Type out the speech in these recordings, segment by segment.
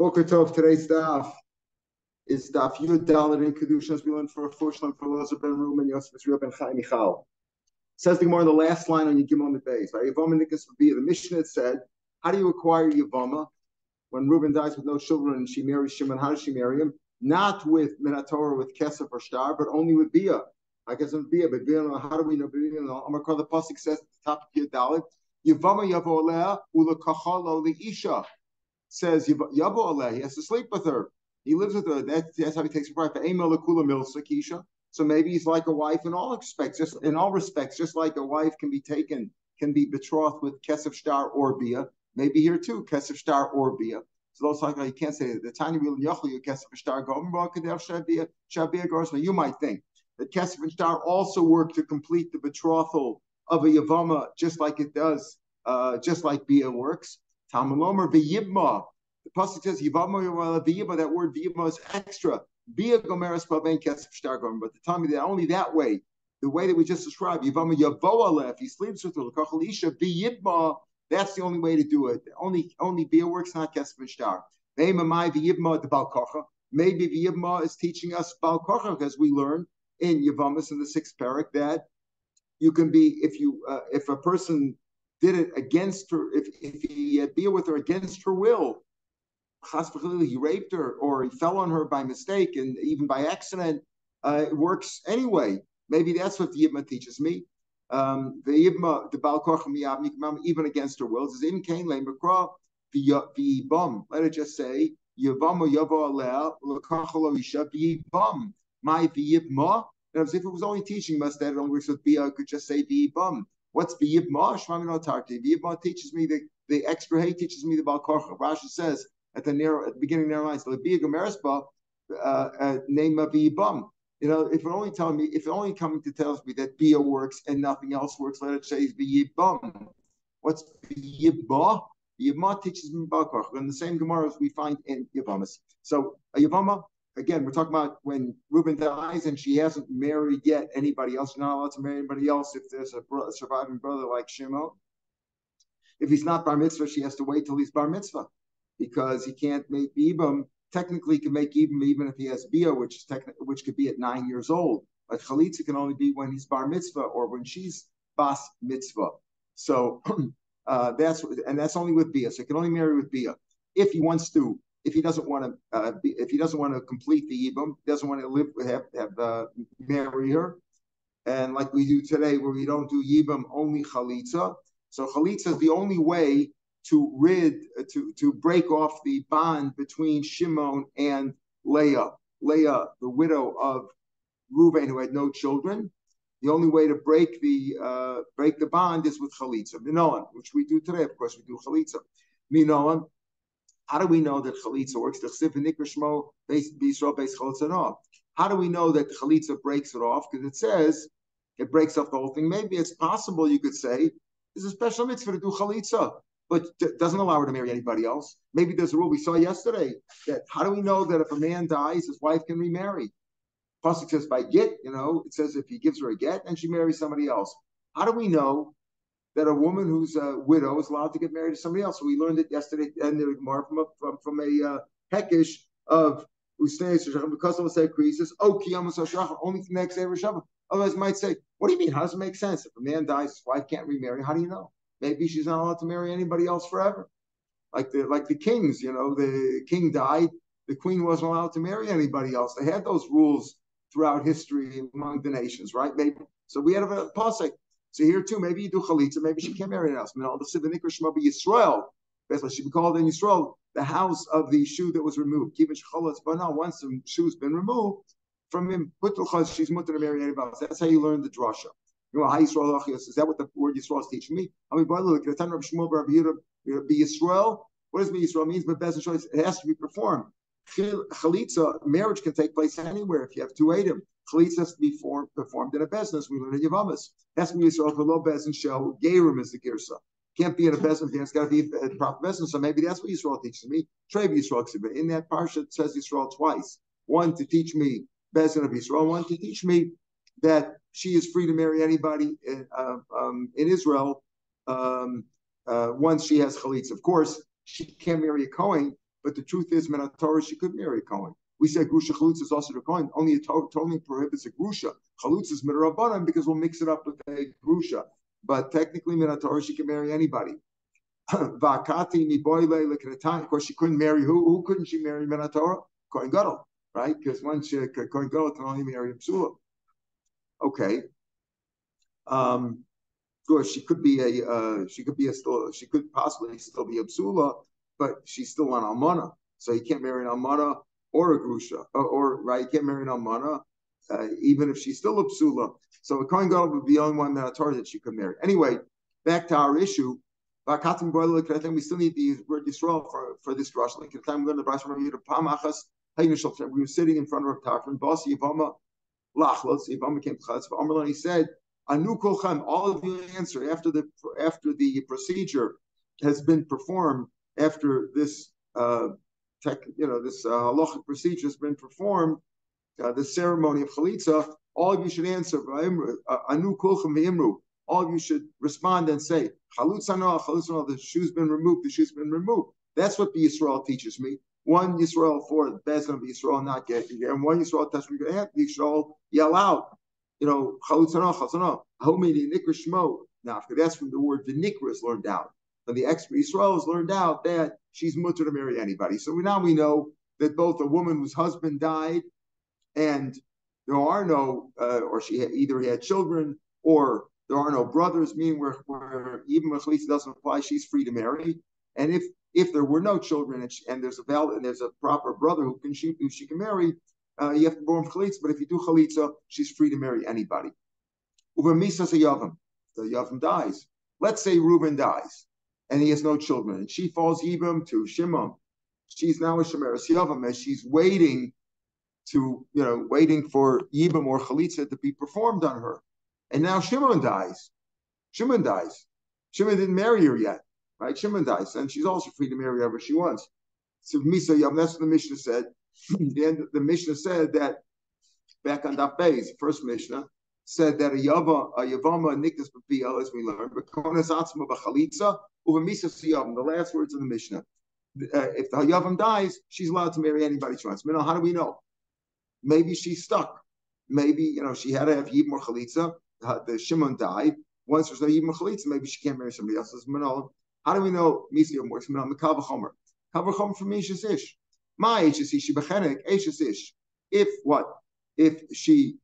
Boker Tov, today's daf is Daf Yomi in קידושין as we learned for a Fushlan for Loza ben Ruben Yosef Israel ben Chaim Michal. Says the Gemara in the last line on Yigimon Beis. The Mishnah had said, how do you acquire Yavama when Reuben dies with no children and she marries Shimon? How does she marry him? Not with Minatorah, with Kesef or Shtar, but only with Bia. I guess in Bia, but Bia, how do we know Bia? Amakar the pasuk says at the top of Yadalit, Yavama Yavo Aleh Ulakachalo Isha. Says Yavo Aleh, he has to sleep with her. He lives with her. That's how he takes her pride. So maybe he's like a wife in all respects, just like a wife can be betrothed with Kesef Shtar or Bia. Maybe here too, Kesef Shtar or Bia. So those like you can't say the tiny real Yochli Kesef Shtar Shabia. You might think that Kesef and Shtar also work to complete the betrothal of a Yavama, just like it does, just like Bia works. Talmud v'yibma. The pasuk says Yivama v'yibma. That word v'yibma is extra. Bia gomeres pavein kesef shtar gomer. But to tell me that only that way, the way that we just described, Yivama yavo aleh. If he sleeps with her, l'kachal isha v'yibma. That's the only way to do it. Only Bia works, not kesef and shtar. Ve'emamai v'yibma the bal kocha. Maybe v'yibma is teaching us bal kocha, as we learn in Yavamas in the 6th parak that you can be if a person did it against her, if he had Bia with her against her will, he raped her or he fell on her by mistake and even by accident, it works anyway. Maybe that's what the Yibma teaches me. The Yibma, the Baal Kocham even against her will. Let it just say, Yavama Yavo Aleh, L'kachalo Isha, V'yibam. My V'yibma. And if it was only teaching us that it only works with Bia, I could just say V'yibam. What's V'yibma? Shmami no tarti. V'yibma teaches me the extra hay teaches me the Baal Kocham. Rashi says at the beginning of their lines, L'bia Gomeresba, name of V'yibam. If it only coming to tell me that Bia works and nothing else works, let it say V'yibam. What's V'yibma? V'yibma teaches me Baal Kocham. And the same Gemara as we find in Yavamas. So a Yavama, again, we're talking about when Reuben dies and she hasn't married yet anybody else. You're not allowed to marry anybody else if there's a surviving brother like Shimon. If he's not bar mitzvah, she has to wait till he's bar mitzvah because he can't make ibam. Technically, he can make ibam even if he has bia, which could be at 9 years old. But chalitza can only be when he's bar mitzvah or when she's bas mitzvah. So that's only with bia. So he can only marry with bia if he wants to. If he doesn't want to complete the yibum, doesn't want to live marry her, and like we do today, where we don't do yibum, only chalitza. So chalitza is the only way to break off the bond between Shimon and Leah. Leah, the widow of Reuben, who had no children. The only way to break the bond is with chalitza. Minoan, which we do today, of course, we do chalitza. Minoan. How do we know that chalitza works? How do we know that chalitza breaks it off? Because it says it breaks off the whole thing. Maybe it's possible you could say there's a special mitzvah to do chalitza, but doesn't allow her to marry anybody else. Maybe there's a rule we saw yesterday that how do we know that if a man dies, his wife can remarry? Pasuk says by get, it says if he gives her a get and she marries somebody else. How do we know that a woman who's a widow is allowed to get married to somebody else? So we learned it yesterday, and more from a hekesh of Ustay because of the creases. Oh, Kiyama only the next day of Shabbat. Otherwise, might say, what do you mean? How does it make sense? If a man dies, his wife can't remarry. How do you know? Maybe she's not allowed to marry anybody else forever. Like the kings, the king died, the queen wasn't allowed to marry anybody else. They had those rules throughout history among the nations, right? Maybe so. We had a pasuk. So here too, maybe you do chalitza, maybe she can't marry anyone else. Yisrael, she be called in Yisrael, the house of the shoe that was removed. But now once the shoe's been removed from him, she's mutter to marry anybody else. That's how you learn the drasha. How Yisrael is that what the word Yisrael is teaching me? Yisrael. What does Yisrael means? But it has to be performed. Chalitza, marriage can take place anywhere if you have two Adam. Chalitza has to be performed in a business. We learn in Yavamas. Has to be Yisrael for low bezin shel Gerim is the girsa. Can't be in a business. It's got to be a proper business. So maybe that's what Yisrael teaches me. Trev Yisrael. In that parsha it says Yisrael twice. One to teach me bezin of Yisrael. One to teach me that she is free to marry anybody in Israel once she has chalitza. Of course, she can't marry a Kohen but the truth is, Min Torah, she could marry a Kohen. We said Grusha Chalutz is also the Kohen. Only a totally prohibits a Grusha. Chalutz is Midrabanan because we'll mix it up with a Grusha. But technically, Min Torah, she can marry anybody. Vakati mi boile lekretan. Of course, she couldn't marry who? Who couldn't she marry? Min Torah, Kohen Gadol, right? Because once Kohen Gadol can only marry a Psula. Okay. Of course, she could possibly still be a Psula, but she's still an Almana. So you can't marry an Almana or a Grusha, or right? You can't marry an Almana, even if she's still a Psula. So a Kohen Gadol would be the only one that she could marry. Anyway, back to our issue. We still need the word Yisrael for this drush. Like the time we were sitting in front of Tarfin, boss Yavama Lachlos, Yavama came to Chatz, and he said, Anu Kolchem, all of you answer after the procedure has been performed, after this this halachic procedure has been performed, the ceremony of Chalitza, all of you should answer, Anu Kolchem V'imru. All of you should respond and say, the shoe's been removed, the shoe's been removed. That's what the Yisrael teaches me. One Yisrael for the Bezin of Yisrael not getting here, and one Yisrael test me, you should all yell out, Chalutzana, Hayomi Nikra Shmo. Now, that's from the word V'nikra is learned out. But the expert Yisrael has learned out that she's mutter to marry anybody. So now we know that both a woman whose husband died and there are no, or either he had children or there are no brothers, meaning where even when Chalitza doesn't apply, she's free to marry. And if there were no children and there's a proper brother who she can marry, you have to born Chalitza. But if you do Chalitza, she's free to marry anybody. Uber Misas Yavam, the Yavam dies. Let's say Reuben dies and he has no children, and she falls Yibam to Shimon. She's now a Shemeres Yavam as she's waiting for Yibam or Chalitza to be performed on her. And now Shimon dies. Shimon didn't marry her yet, right? Shimon dies, and she's also free to marry whoever she wants. So Misa Yam, that's what the Mishnah said. The Mishnah said that back on Daf Beis, the first Mishnah said that a Yavama Nikdas B'Piyel, as we learned, but Konas Atzma B'Chalitza Uva Misa Siyam. The last words of the Mishnah. If the Yavam dies, she's allowed to marry anybody she wants. How do we know? Maybe she's stuck. Maybe she had to have Yibam or Chalitza. The Shimon died. Once there's no Yibam Chalitza, maybe she can't marry somebody else's Manol. How do we know Misi or Morris Manol? Mekal V'chomer. Kal V'chomer from Ishes Ish. My Ishes Ish, Bechenek, Ishes Ish. If she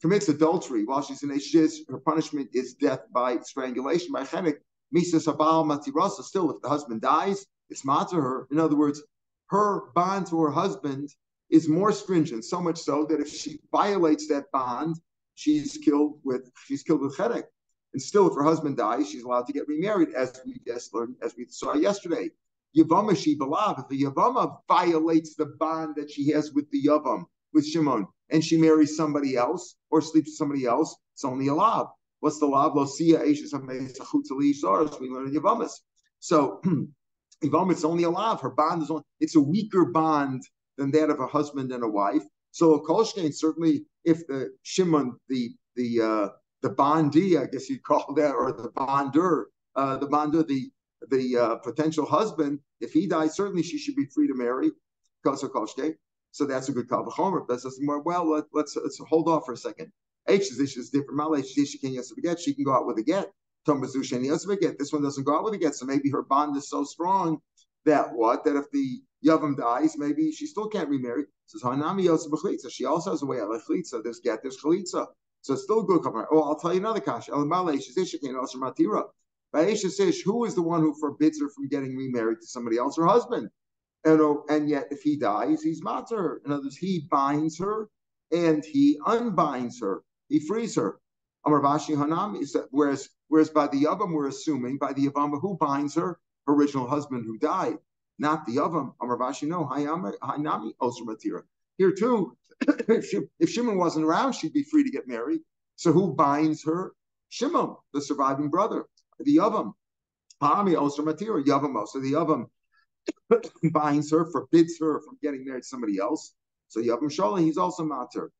commits adultery while she's in Ishes, her punishment is death by strangulation, by Chenek. Misa Sabal Matirasa. Still, if the husband dies, it's matter her. In other words, her bond to her husband is more stringent, so much so that if she violates that bond, she's killed with chedek. And still, if her husband dies, she's allowed to get remarried, as we just learned, as we saw yesterday. Yavama she belav. If the Yavama violates the bond that she has with the Yavam, with Shimon, and she marries somebody else or sleeps with somebody else, it's only a lav. What's the lav? Lo siya eishes hameitzachut tzali we learn in Yavamas. So Yavama, it's only a lav. Her bond is it's a weaker bond than that of a husband and a wife. So Kolshkein, certainly, if the Shimon, the bondee, I guess you'd call that, or the bonder, the potential husband, if he dies, certainly she should be free to marry. So that's a good kal v'chomer. That's more. Well, let's hold off for a second. H's is different. She can go out with a get. This one doesn't go out with a get. So maybe her bond is so strong that if the Yavam dies, maybe she still can't remarry. Says Hanami Yosef B'Chalitza. She also has a way of Chalitza. There's get, there's Chalitza. So it's still good. Oh, I'll tell you another kasha. Who is the one who forbids her from getting remarried to somebody else? Her husband. And yet, if he dies, he's matzah. In other words, he binds her and he unbinds her. He frees her. Amar Bashi Hanami. Whereas by the Yavam, we're assuming by the Yavam who binds her, her original husband who died. Not the Yavam. Amar Bashi, no. Hanami Osir Matira. Here too, if Shimon wasn't around, she'd be free to get married. So who binds her? Shimon, the surviving brother. The Yavam. Hanami Osir Matira. Yavam. So the Yavam binds her, forbids her from getting married to somebody else. So Yavam Shola, he's also matter.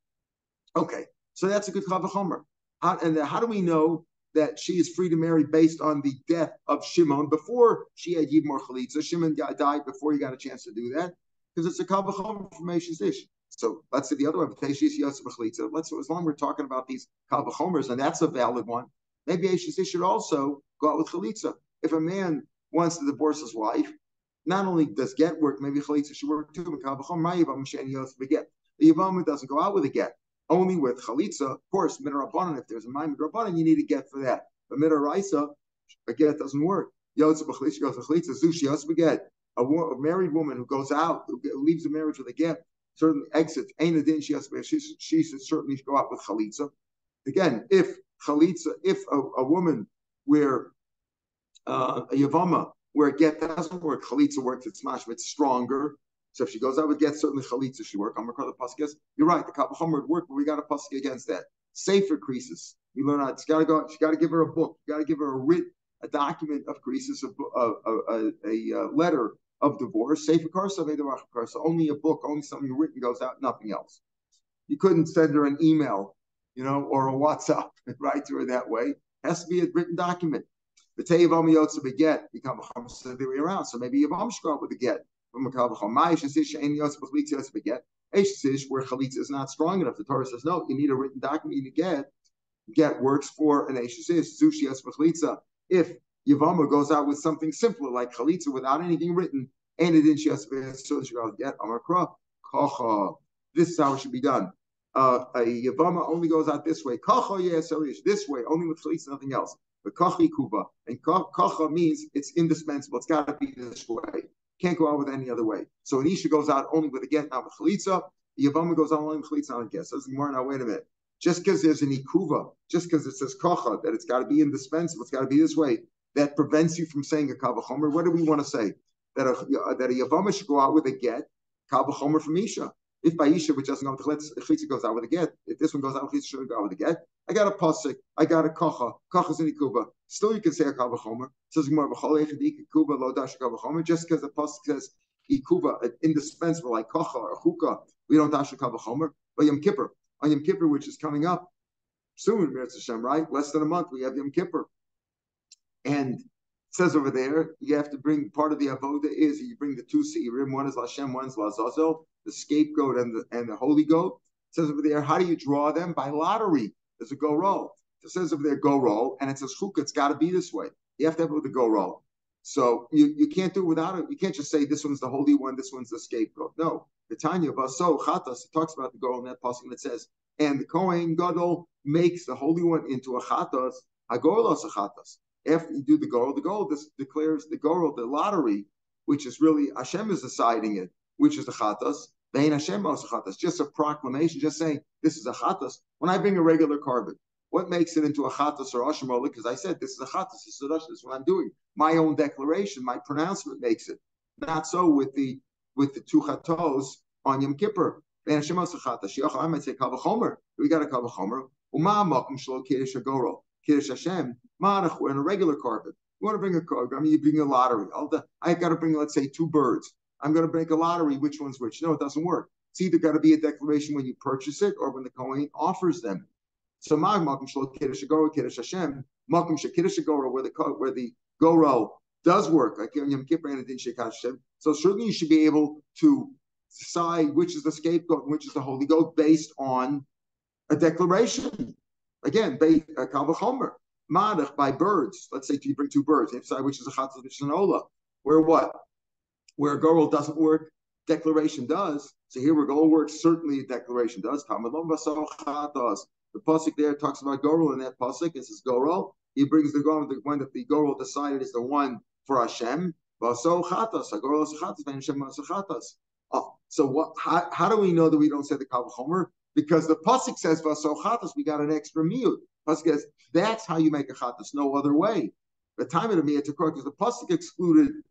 Okay, so that's a good chavachomer. How do we know that she is free to marry based on the death of Shimon before she had Yibmor Chalitza. Shimon died before he got a chance to do that because it's a Kal V'chomer information dish. So let's say the other one, as long as we're talking about these Kal V'chomers, and that's a valid one, maybe Eishes should also go out with Chalitza. If a man wants to divorce his wife, not only does get work, maybe Chalitza should work too. The Yavama doesn't go out with a get, only with Chalitza. Of course, Midrabanan, if there's a mind Midrabanan, you need a get for that. But Midaraisa, a get doesn't work. Yotza B'Chalitza goes with Chalitza, Zushi Yotza B'Get. A married woman who goes out, who leaves a marriage with a get, certainly exits. Ain't a din she should certainly go out with Chalitza. Again, if a woman where a Yavama, where a get doesn't work, Chalitza works, it's mashma, it's stronger. So if she goes out with get, certainly Chalitza should work. You're right, the Kal V'chomer would work, but we got a pasuk against that. Safer creases. We learn out, she got to give her a book, you got to give her a document of creases, a letter of divorce. Safer karsa, only a book, only something written goes out, nothing else. You couldn't send her an email, or a WhatsApp, right, to her that way. It has to be a written document. The Yavam Yotza Beget become a the other way around. So maybe Yavam should go out with a get from a Kal V'chomer. Where Chalitza is not strong enough. The Torah says, no, you need a written document, you need a get. Get works for an Eishes. Zushi Yotza B'Chalitza. If Yavama goes out with something simpler like Chalitza without anything written, and it didn't so she goes get Amakra Kocha. This is how it should be done. A Yavama only goes out this way. Kocha this way, only with Chalitza, nothing else. But Kochi Kuba. And Kocha means it's indispensable. It's got to be this way. Can't go out with any other way. So an Isha goes out only with a get, not with Chalitza. The Yavama goes out only with Chalitza, not a get. So now wait a minute. Just because there's an Ikuva, just because it says Kocha, that it's got to be indispensable, it's got to be this way, that prevents you from saying a Kal V'chomer. What do we want to say? That a Yavama should go out with a get, Kal V'chomer from Isha. If by Isha, which doesn't go with Chalitza, goes out with a get, if this one goes out with Chalitza, shouldn't go out with a get. I got a pasuk, I got a kocha, kocha's in ikuba. Still, you can say a Kal V'chomer. Says more ikuba lo dash Kal V'chomer. Just because the pasuk says ikuba, indispensable like kocha or chuka, we don't dash Kal V'chomer. But Yom Kippur, on Yom Kippur, which is coming up soon, Meretz Hashem, right? Less than a month, we have Yom Kippur, and it says over there, you have to bring part of the avoda is you bring the two seirim. One is Lashem, one is Lazazel, the scapegoat and the holy goat. It says over there, how do you draw them? By lottery. There's a go roll. It says over there, go roll, and it says chukah. It's got to be this way. You have to have it with a go roll. So you can't do it without it. You can't just say this one's the holy one, this one's the scapegoat. No. The Tanya Baso Chatas, it talks about the go roll in that passage, and it says, and the Kohen Gadol makes the holy one into a chatas, hagoros a chatas. After you do the goal, this declares the goal, the lottery, which is really Hashem is deciding it, which is the chatas. Vein Hashem also chatas, just a proclamation, just saying this is a chatas. When I bring a regular carbon, what makes it into a chatas or ashemola? Because I said this is a chatas, this is what I'm doing. My own declaration, my pronouncement makes it. Not so with the two chatos on Yom Kippur. Vein Hashem also chatas. I might say Kal V'chomer. We got a Kal V'chomer. Uma makom shlo kiddush agoro. Kiddush Hashem, Manach, we're in a regular carpet. You want to bring a carpet, you bring a lottery. I got to bring, let's say, two birds. I'm going to break a lottery, which one's which? No, it doesn't work. It's either got to be a declaration when you purchase it or when the Kohen offers them. So Makom Shlo Kiddush Agoro, Kiddush Hashem, Makom Shekiddush Agoro, where the Goro does work, like Yom Kippur and Din Shekat Hashem. So certainly you should be able to decide which is the scapegoat and which is the holy goat based on a declaration. Again, Kal V'chomer, Madach by birds. Let's say you bring two birds, and you decide which is a chatzah, which is an ola. Where what? Where a gorel doesn't work, declaration does. So here where gorel works, certainly a declaration does. The pasuk there talks about gorel in that pasuk. It says gorel. He brings the gorel, the one that the gorel decided is the one for Hashem. So what? How do we know that we don't say the Kal V'chomer? Because the pasuk says vaso chatas, we got an extra miyut. Pasuk says that's how you make a chatas, no other way. The time of the miyut to because the pasuk excluded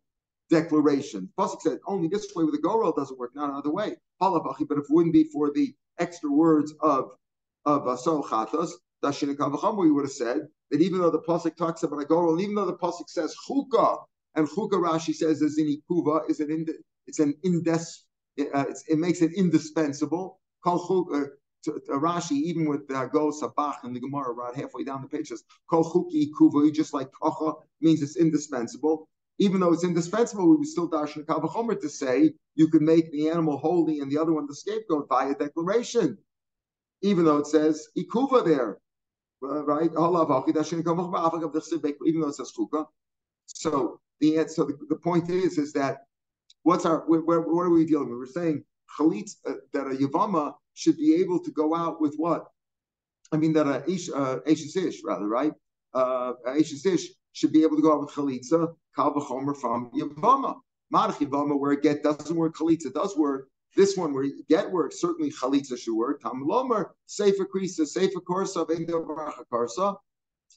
declaration. The pasuk said only this way with the gorel doesn't work, not another way. But if it wouldn't be for the extra words of vaso chatas, dashin Kal V'chomer, we would have said that even though the pasuk talks about a gorel, and even though the pasuk says chukah, and chukah Rashi says is in ikuva, it makes it indispensable. Rashi, even with Go Sabach and the Gemara, right halfway down the page, says Kol Chuki Kuva, just like Kocha means it's indispensable. Even though it's indispensable, we would still darshan Kal V'chomer to say you can make the animal holy and the other one the scapegoat by a declaration, even though it says Ikuva there, right? Even though it says Chuka. So the point is that what are we dealing with? We're saying chalitz that a yavama should be able to go out with what? I mean that a Eishes Ish rather, right? Eishes Ish should be able to go out with chalitza, kal v'chomer from yavama. Marach yavama where get doesn't work, chalitza does work. This one where get works, certainly chalitza should work. Tam lomer sefer krisa, sefer korsa, v'endo baracha korsa.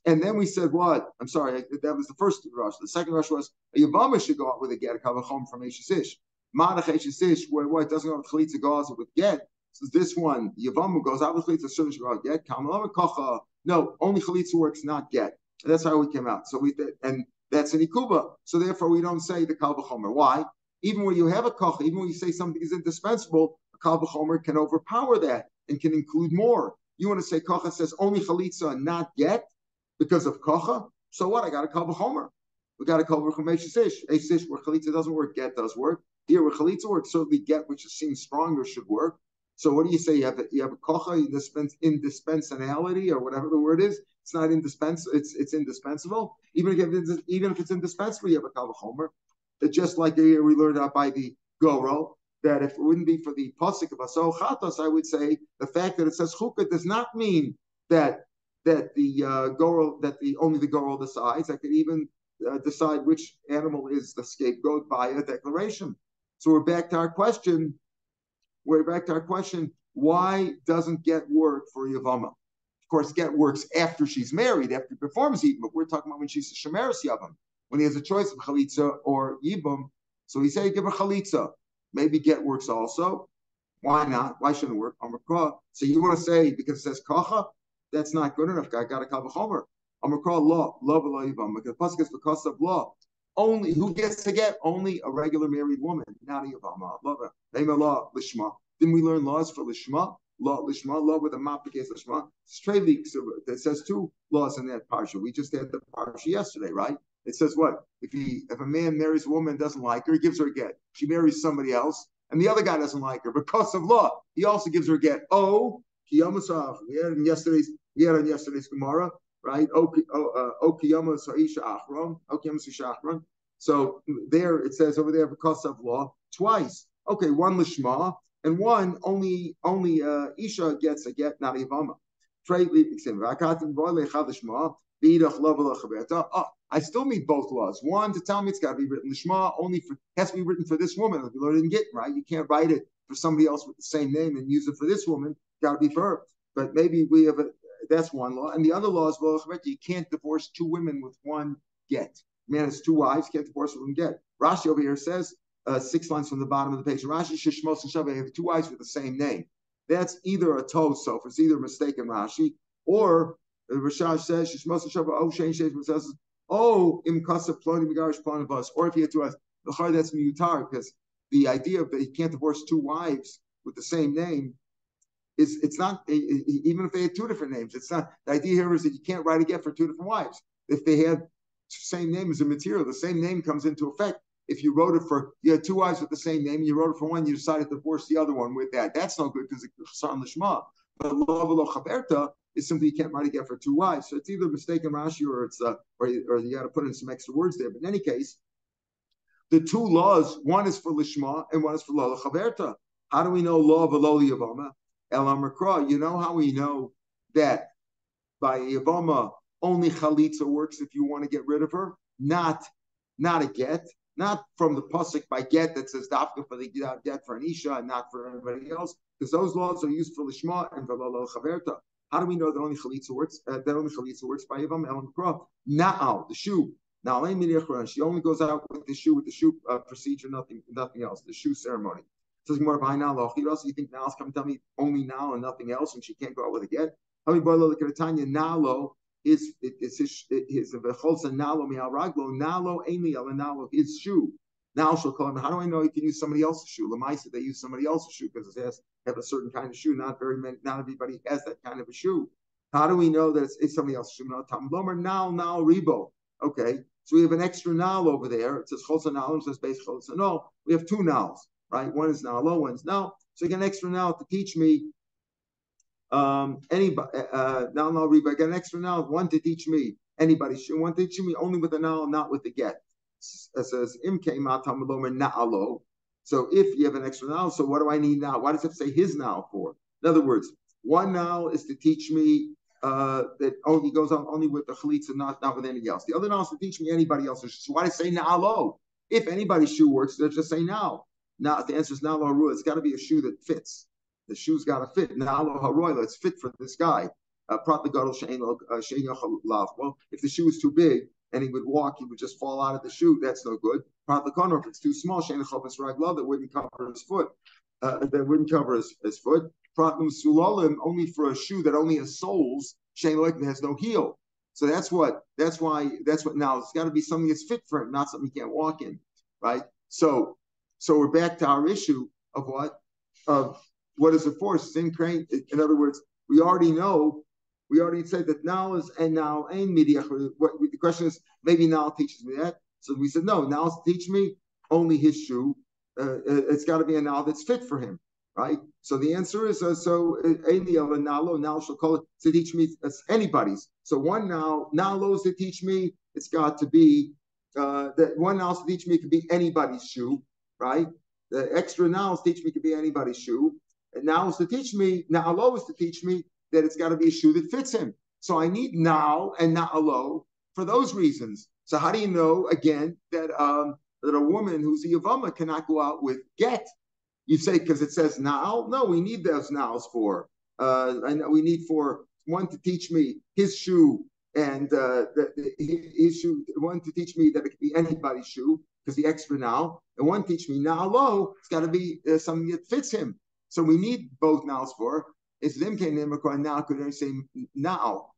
And then we said what? I'm sorry, that was the first rush. The second rush was a yavama should go out with a get, kal v'chomer from Eishes Ish. Marach Eishes Ish where what doesn't go out with chalitza goes with get. So this one, Yavama goes out with chalitza, certainly should go out get. Kamalama kocha. No, only chalitza works, not get. And that's how we came out. So and that's an ikuba. So therefore, we don't say the kal v'chomer. Why? Even when you have a kocha, even when you say something is indispensable, a kal v'chomer can overpower that and can include more. You want to say kocha says only chalitza, not get, because of kocha. So what? I got a kal v'chomer. We got a kal v'chomer Eishes Ish where chalitza doesn't work, get does work. Here where chalitza works, certainly get, which seems stronger, should work. So what do you say? You have a kocha indispensability or whatever the word is. It's not indispensable. It's indispensable. Even if it's indispensable, you have a kal v'chomer. Just like we learned out by the Goro that if it wouldn't be for the pasuk of aso chatos, I would say the fact that it says chukah does not mean that the Goro only the Goro decides. I could even decide which animal is the scapegoat by a declaration. So we're back to our question. Why doesn't get work for Yavama? Of course, get works after she's married, after he performs Yibum, but we're talking about when she's a Shemeres Yavam, when he has a choice of Chalitza or Yibum. So he said, give her Chalitza. Maybe get works also. Why not? Why shouldn't it work? So you want to say, because it says Kacha, that's not good enough. I got a Kal V'chomer. Law below Yibum. Because Pasuk is because of law. Only who gets to get? Only a regular married woman, not a Yavama. Love it. Law lishma. Didn't we learn laws for lishma? Law lishma. Law with a map against lishma. It says two laws in that parsha. We just had the parsha yesterday, right? It says what? If a man marries a woman and doesn't like her, he gives her a get. She marries somebody else, and the other guy doesn't like her because of law. He also gives her a get. Oh, kiyamasach. We had on yesterday's Gemara. Right? So there it says over there because of law twice. Okay, one lishma and one only Isha gets a get, not a Yavama. I still need both laws. One to tell me it's got to be written lishma has to be written for this woman. If you learn it in get, right? You can't write it for somebody else with the same name and use it for this woman. Got to be for her. But maybe we have that's one law. And the other law is, you can't divorce two women with one get. Man has two wives, can't divorce with one get. Rashi over here says, 6 lines from the bottom of the page, Rashi, Shishmos, and Shabbat have two wives with the same name. That's either a tosof, it's either a mistake in Rashi, or Rashash says, Shishmos, and Shabbat, oh, Shein, Shein, says, oh, im kasav ploni megarish ploni bus. Or if he had two wives, that's mutar, because the idea that he can't divorce two wives with the same name it's not, even if they had two different names, it's not, the idea here is that you can't write a get for two different wives. If they had the same name as a material, the same name comes into effect. If you had two wives with the same name, and you wrote it for one, you decided to divorce the other one with that. That's no good because it's on the Shema. But lo chaberta is simply you can't write a get for two wives. So it's either a mistake in Rashi or it's or you got to put in some extra words there. But in any case, the two laws, one is for Lishma and one is for lo chaberta. How do we know law v'lo yavama? You know how we know that by Yavama only Chalitza works if you want to get rid of her, not a get, not from the pasuk by get that says dafka for the get for an Isha and not for anybody else, because those laws are used for Lishma and for Lo Chaverta. How do we know that only Chalitza works? That only Chalitza works by Yavama Elam Makra. Now the shoe. Now she only goes out with the shoe procedure, nothing else. The shoe ceremony. Says more behind now. So you think now come tell me only now and nothing else, and she can't go out with a get? Nalo is his vecholsa nalo mial raglo nalo amy al nalo his shoe. Now she'll call him. How do I know you can use somebody else's shoe? Lamaisa, they use somebody else's shoe because it has have a certain kind of shoe. Not everybody has that kind of a shoe. How do we know that it's somebody else's shoe? Now ribo. Okay, so we have an extra nal over there. It says chos nal, it says base chos no. We have two nals, right? One is now low, one's now. So you get an extra nal to teach me. Anybody now ribo. I get an extra nal, one to teach me anybody shoe, one to teach me only with the nal, not with the get. It says imke matam lomer na'alo. So if you have an extra now, so what do I need now? Why does it say his now for? In other words, one now is to teach me that he goes on only with the chalitza, not with anything else. The other now is to teach me anybody else's. So why does it say na'alo? If anybody's shoe works, they'll just say now. Now the answer is na'alo haruah. It's got to be a shoe that fits. The shoe's got to fit. Na'alo haruah. It's fit for this guy. Well, if the shoe is too big and he would walk, he would just fall out of the shoe. That's no good. If it's too small, that wouldn't cover his foot. That wouldn't cover his foot. Only for a shoe that only has soles, has no heel. So that's why now it's got to be something that's fit for him, not something he can't walk in, right? So we're back to our issue of what is it for? In other words, we already said that now is and now ain't midiach. The question is, maybe now teaches me that. So we said, no, now it's teach me only his shoe. It's got to be a now that's fit for him, right? So the answer is, now she'll call it to teach me, it's anybody's. So one now is to teach me, it's got to be, that one now is to teach me could be anybody's shoe, right? The extra now is to teach me could be anybody's shoe. And now is to teach me, now is to teach me that it's got to be a shoe that fits him. So I need now and na'alo for those reasons. So how do you know, again, that a woman who's a Yavama cannot go out with get? You say because it says now? No, we need those nows for. And we need for one to teach me his shoe and his shoe, one to teach me that it could be anybody's shoe because the extra now, and one teach me na'alo, it's got to be something that fits him. So we need both nows for. It's them came now. Could I say now?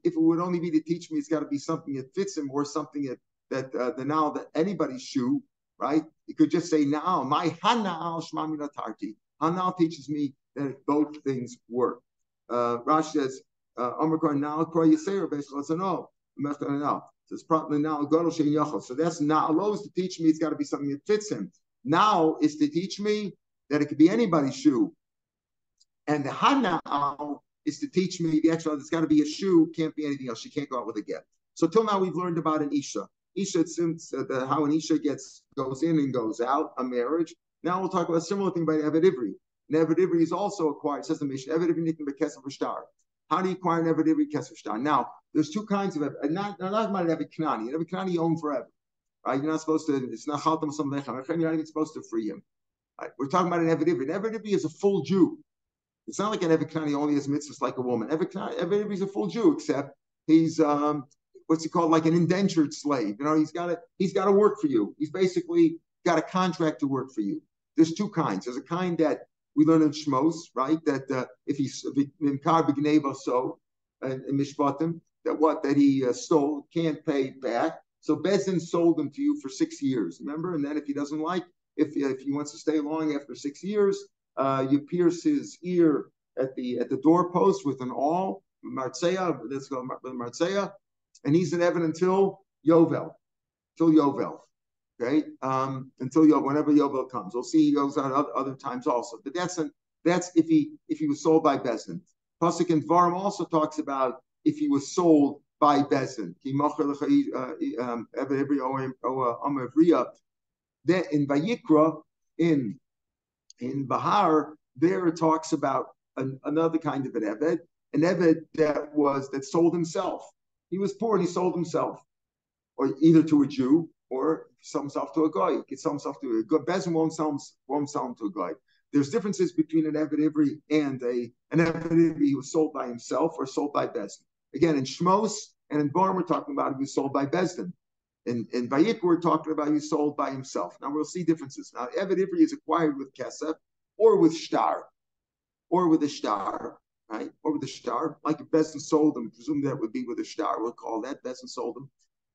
If it would only be to teach me, it's got to be something that fits him or something that the now that anybody's shoe, right? You could just say now. My hanal shmamina tarti. Hanal teaches me that both things work. Rash says, Omicron now kro yaser basically it's a no. Now says probably now gadol shein yachol. So that's now is to teach me. It's got to be something that fits him. Now is to teach me that it could be anybody's shoe. And the hana'al is to teach me the extra. It's got to be a shoe, can't be anything else. She can't go out with a get. So till now we've learned about an isha. Isha, since how an isha goes in and goes out, a marriage. Now we'll talk about a similar thing by Eved Ivri. And Eved Ivri is also acquired. It says the Mishnah, Eved Ivri nitin b'kesef v'shtar. How do you acquire an Eved Ivri kesef v'shtar? Now there's two kinds of Eved. Not about an Eved Knani. An Eved Knani you own forever. Right? You're not supposed to. It's not chaltam some lechem. You're not even supposed to free him. Right? We're talking about an Eved Ivri. An Eved Ivri is a full Jew. It's not like an Eved Knani only has mitzvahs like a woman. Eved Ivri is a full Jew, except he's what's he called, like an indentured slave. You know, he's got to work for you. He's basically got a contract to work for you. There's two kinds. There's a kind that we learn in Shmos, right? That if he's in Kar B'Gneva so in Mishpatim, that he stole, can't pay back. So Bezdin sold him to you for 6 years. Remember, and then if he doesn't like, if he wants to stay long after 6 years. You pierce his ear at the doorpost with an awl, martzeya. Let's go with martzeya, and he's an Evan until Yovel, okay? Until whenever Yovel comes. We'll see he goes out other times also, but that's if he was sold by Bezdin. Pasuk in Dvarim also talks about if he was sold by Bezdin. Then in Vayikra in Bahar, there it talks about another kind of an Eved that sold himself. He was poor and he sold himself, or either to a Jew or sold himself to a guy. He could sell himself to a guy. Bezin won't sell him to a guy. There's differences between an Eved Ivri and an Eved Ivri who was sold by himself or sold by Bezdin. Again, in Shmos and in Bar, we're talking about he was sold by Bezdin. In Vayik, we're talking about he's sold by himself. Now we'll see differences. Now, Eved Ivri is acquired with kesef or with shtar, or with a shtar, right? Or with a shtar. Like if Bezdin sold him, presume that would be with a shtar. We'll call that Bezdin sold him.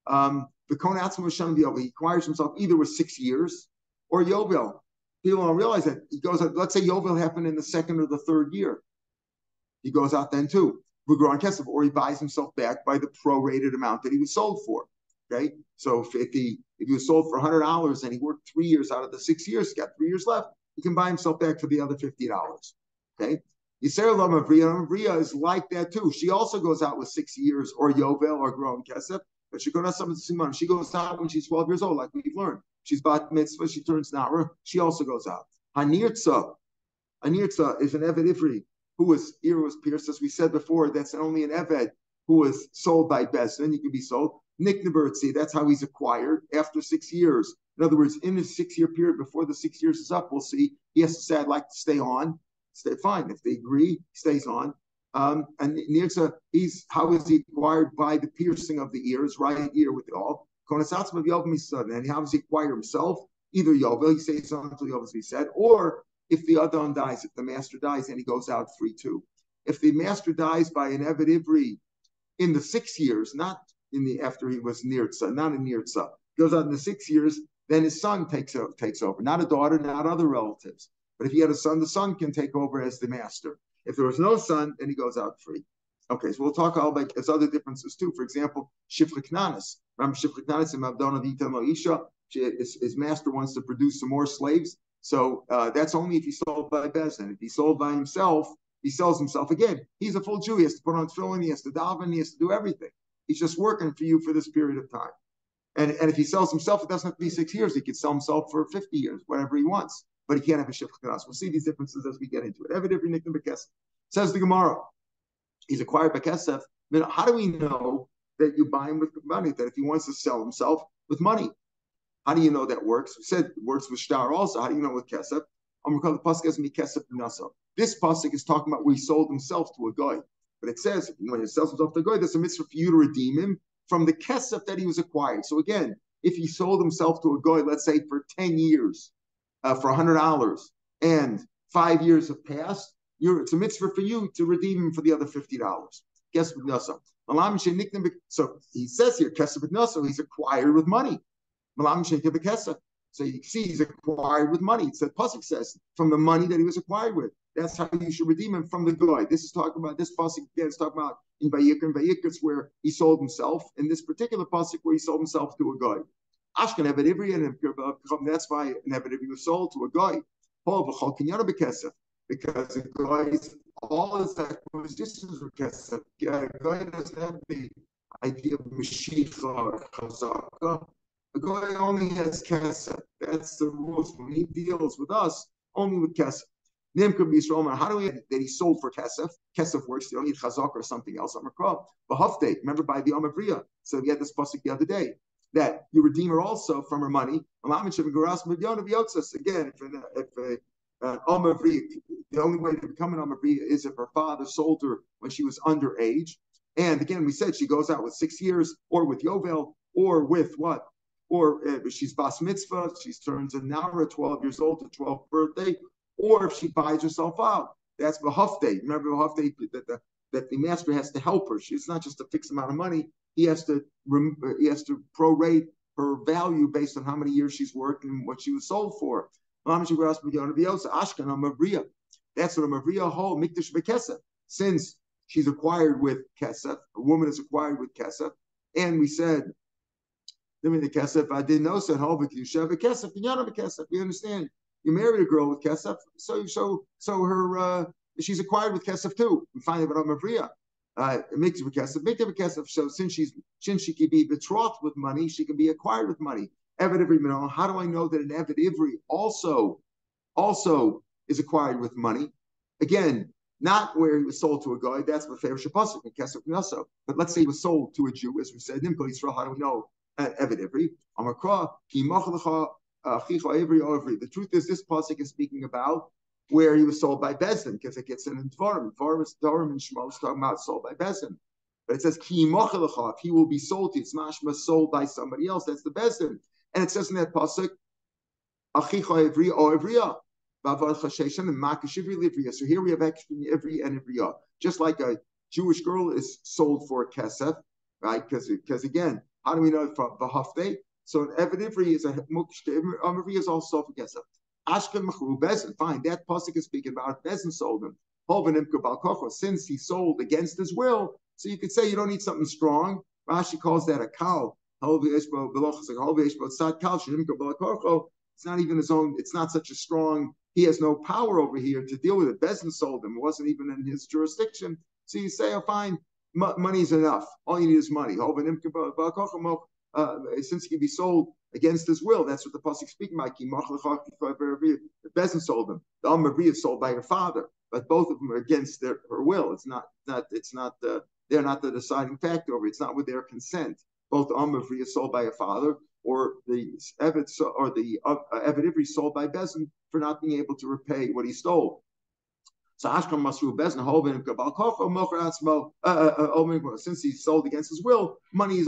The Konatzim Hashem Yovel, he acquires himself either with 6 years or Yovel. People don't realize that. He goes out, let's say Yovel happened in the 2nd or the 3rd year. He goes out then too. V'gron Kesef, or he buys himself back by the prorated amount that he was sold for. Okay, so if he was sold for $100 and he worked 3 years out of the 6 years, he got 3 years left, he can buy himself back for the other $50. Okay, Yisrael Mavriya is like that too. She also goes out with 6 years or Yovel or Gron Kesef, but she goes out She goes out when she's 12 years old, like we've learned. She's bat mitzvah, she turns Nara, she also goes out. Hanirtza is an Eved Ivri whose ear was pierced, as we said before. That's only an Eved who was sold by Bezdin. He can be sold. Niknebertzi, that's how he's acquired after 6 years. In other words, in his 6 year period before the 6 years is up, we'll see he has to say, I'd like to stay on. Stay fine. If they agree, he stays on. And Nirtza, how is he acquired? By the piercing of the ears, right ear with the all. And how does he acquire himself? Either Yovel, he stays on until Yovel, as we said, or if the Adon dies, if the master dies, then he goes out free too. If the master dies by an Eved Ivri in the 6 years, not in the after he was Nirtza, not in Nirtza, goes out in the 6 years, then his son takes over, not a daughter, not other relatives. But if he had a son, the son can take over as the master. If there was no son, then he goes out free. Okay, so we'll talk all about there's other differences too. For example, Shifra Knanis. Remember Shifra Knanis in Mabdona Vita Moisha, his master wants to produce some more slaves. So that's only if he's sold by Bezdin. If he's sold by himself, he sells himself again. He's a full Jew. He has to put on tefillin, he has to daven, he has to do everything. He's just working for you for this period of time. And if he sells himself, it doesn't have to be 6 years. He could sell himself for 50 years, whatever he wants. But he can't have a Shifra Knanis. We'll see these differences as we get into it. Every nickname Bekesef. Says the Gemara. He's acquired Bekesef. How do we know that you buy him with money? That if he wants to sell himself with money, how do you know that works? We said it works with Shtar also. How do you know with Kesef? I'm going to call the pasuk as Kesef Nasa. This pasuk is talking about where he sold himself to a guy. But it says when he sells himself to a guy, there's a mitzvah for you to redeem him from the Kesef that he was acquired. So again, if he sold himself to a guy, let's say for 10 years, for $100, and 5 years have passed, it's a mitzvah for you to redeem him for the other $50. Kesef Nasa. So he says here, Kesef Nasa, he's acquired with money. So you see, he's acquired with money. It's that pasuk says from the money that he was acquired with. That's how you should redeem him from the goy. This is talking about this pasuk again. It's talking about in Vayikra. In Vayikra, it's where he sold himself. In this particular pasuk, where he sold himself to a goy. Ashkan Eved Ivri, and that's why an Eved Ivri was sold to a goy. Because the goy's all his acquisitions were kesef. A goy doesn't have the idea of mashiach or chazaka. The guy only has kesef. That's the rules. When he deals with us, only with kesef. Name could be Yisrael. How do we that he sold for kesef? Kesef works. You don't need chazak or something else. Bahafte. Remember by the Amavriya. So we had this pasuk the other day that you redeem her also from her money. Again, if an Amavriya, the only way to become an Amavriya is if her father sold her when she was underage. And again, we said she goes out with 6 years, or with Yovel, or with what? Or she's bas mitzvah, she turns a nara 12 years old to 12th birthday, or if she buys herself out, that's v'hafte. Remember v'hafte that the master has to help her. It's not just a fixed amount of money. He has to prorate her value based on how many years she's worked and what she was sold for. That's what a mavriya whole mikdash v'kesef. Since she's acquired with kesef, a woman is acquired with kesef, and we said. The kesef I didn't know said kesef kesef. You understand? You married a girl with kesef, so her she's acquired with kesef too. We find it about Mavriya. It makes it with kesef. So since she can be betrothed with money, she can be acquired with money. Eved Ivri. How do I know that an Eved Ivri also is acquired with money? Again, not where he was sold to a guy. That's what Rav Shapiro in kesef naso. But let's say he was sold to a Jew, as we said. Nimko Yisrael. How do we know? Eved Ivri. The truth is, this pasuk is speaking about where he was sold by Bezdin, because it gets in Dvarim. Dvarim and Shmos talking about sold by Bezdin. But it says ki if he will be sold to, it's mashma sold by somebody else. That's the Bezdin. And it says in that pasuk, Achicha Ivri o Ivriya. So here we have actually Ivri and Ivriya. Just like a Jewish girl is sold for kesef, right? Because again, How do we know from the hafte? So an Eved Ivri is a mukshte. Ivri is also Kesef. Ashken Machru Bezin. Fine, that pasuk is speaking about Bezin sold him. Since he sold against his will, so you could say you don't need something strong. Rashi calls that a kal. It's not even his own. It's not such a strong. He has no power over here to deal with it. Bezin sold him. It wasn't even in his jurisdiction. So you say, oh, fine, money is enough. All you need is money. Since he can be sold against his will, that's what the pasuk speaking about. Bezin sold him. The Amavri is sold by your father, but both of them are against her will. They're not the deciding factor over it. It's not with their consent. Both the Amavri is sold by a father, or the Eved Ivri sold by Bezin for not being able to repay what he stole. So Ashkan Masru Bezin Hovin Kabal Kocho Mocher Atzmo. Since he sold against his will, money is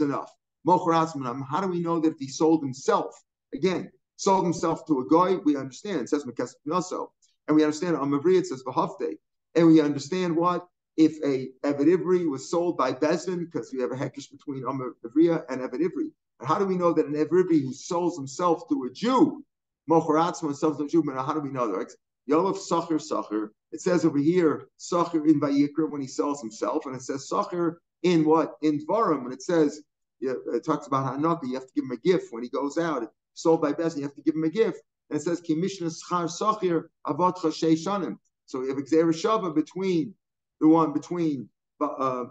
enough. Mocher Atzmo. How do we know that if he sold himself? Again, sold himself to a guy, we understand. It says Mekesef Naso, and we understand Amavri. It says V'Hafte, and we understand what if a Eved Ivri was sold by Bezin, because we have a hekesh between Amavriya and Eved Ivri. And how do we know that an Eved Ivri who sells himself to a Jew, Mocher Atzmo, sells to a Jew? How do we know that? Yolov Sacher. It says over here Sacher in Vayikra when he sells himself, and it says Sacher in what? In Dvarim, when it says it talks about Hanaka, you have to give him a gift when he goes out. Sold by Bezin, you have to give him a gift. And it says Ki Mishnah Schar Sacher Avot Chashei Shanim. So we have Xer Shava between the one between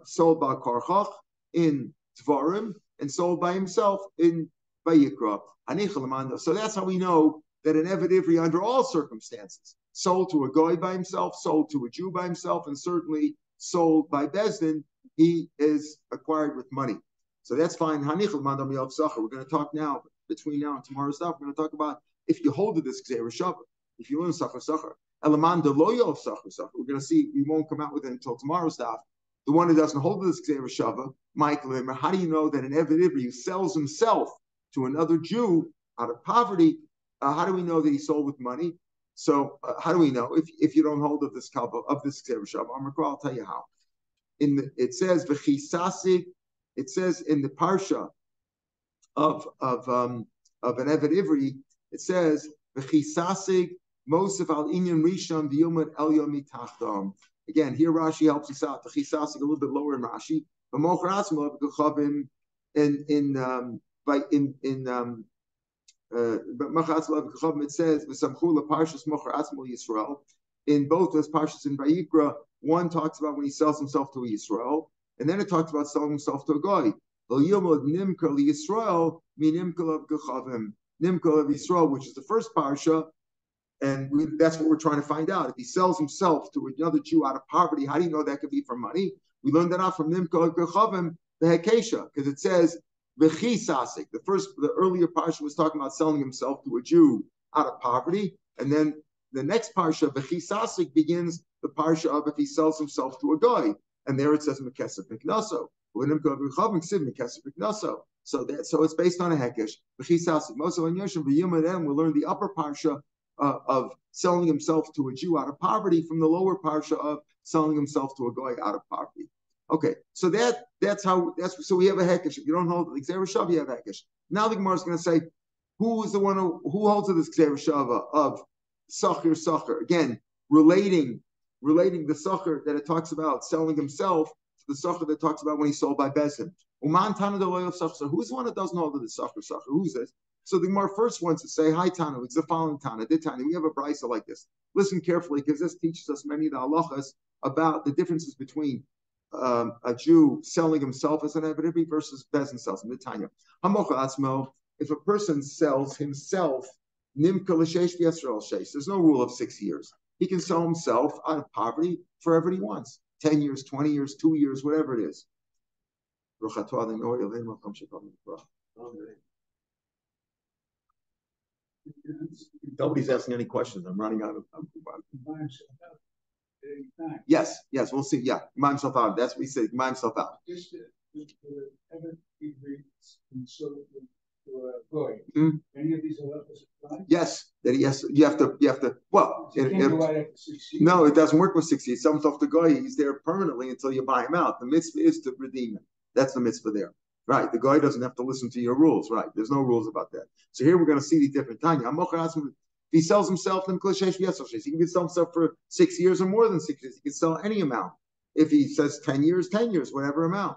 sold by Karchach in Dvarim and sold by himself in Vayikra. So that's how we know that an Eved Ivri, under all circumstances, sold to a goy by himself, sold to a Jew by himself, and certainly sold by Bezdin, he is acquired with money. So that's fine. We're going to talk now, between now and tomorrow's stuff, we're going to talk about if you hold to this Gzeira Shava, if you learn Sacher Sacher. Elaman Deloyo of Sacher Sacher. We're going to see, we won't come out with it until tomorrow's stuff. The one who doesn't hold to this Gzeira Shava, Michael, how do you know that an Eved Ivri who sells himself to another Jew out of poverty, how do we know that he sold with money? So how do we know if you don't hold of this kabbalah of this Gzeira Shava? I'll tell you how. It says v'chisasig. It says in the parsha of an Eved Ivri, it says v'chisasig mosef al inyan rishon v'yomad el yomi tachtam. Again, here Rashi helps us out. V'chisasig a little bit lower in Rashi. V'mocher atzmo v'gechavim it says in both those parshas in Vayikra, one talks about when he sells himself to Yisrael, and then it talks about selling himself to a guy. Nimkal of Yisrael, which is the first parsha, and that's what we're trying to find out. If he sells himself to another Jew out of poverty, how do you know that could be for money? We learned that out from Nimkal of Gechavim, the Hekesha, because it says V'chisasik. The earlier parsha was talking about selling himself to a Jew out of poverty, and then the next parsha, V'chisasik, begins the parsha of if he sells himself to a guy, and there it says Mekesef Miknaso. So it's based on a hekesh. V'chisasik. Most of Yoshim v'Yumadem will learn the upper parsha of selling himself to a Jew out of poverty from the lower parsha of selling himself to a guy out of poverty. Okay, so so we have a hekesh. If you don't hold the Gzeira Shava, you have a hekesh. Now the Gemara is going to say, who is the one who holds to this Gzeira Shava of Sacher? Again, relating the Sacher that it talks about selling himself to the Sacher that talks about when he sold by Bezin. Uman Tana Deloy of Sacher. Who's the one that doesn't hold to the Sacher? Who's this? So the Gemara first wants to say, hi Tana, it's the following Tana. We have a brisa like this. Listen carefully, because this teaches us many of the halachas about the differences between a Jew selling himself as an Eved Ivri versus Bezin sells him. If a person sells himself, there's no rule of 6 years. He can sell himself out of poverty forever he wants. 10 years, 20 years, 2 years, whatever it is. Nobody's asking any questions. I'm running out of time. Yes, we'll see. Yeah, Imam himself out. That's what we say. Imam himself out. Any of these apply? Yes, that he has. You have to. Well, no, it doesn't work with 6 years. Someone's off the guy. He's there permanently until you buy him out. The mitzvah is to redeem him. That's the mitzvah there. Right, the guy doesn't have to listen to your rules. Right, there's no rules about that. So here we're going to see the different Tanya. If he sells himself, he can sell himself for 6 years or more than 6 years. He can sell any amount. If he says 10 years, 10 years, whatever amount.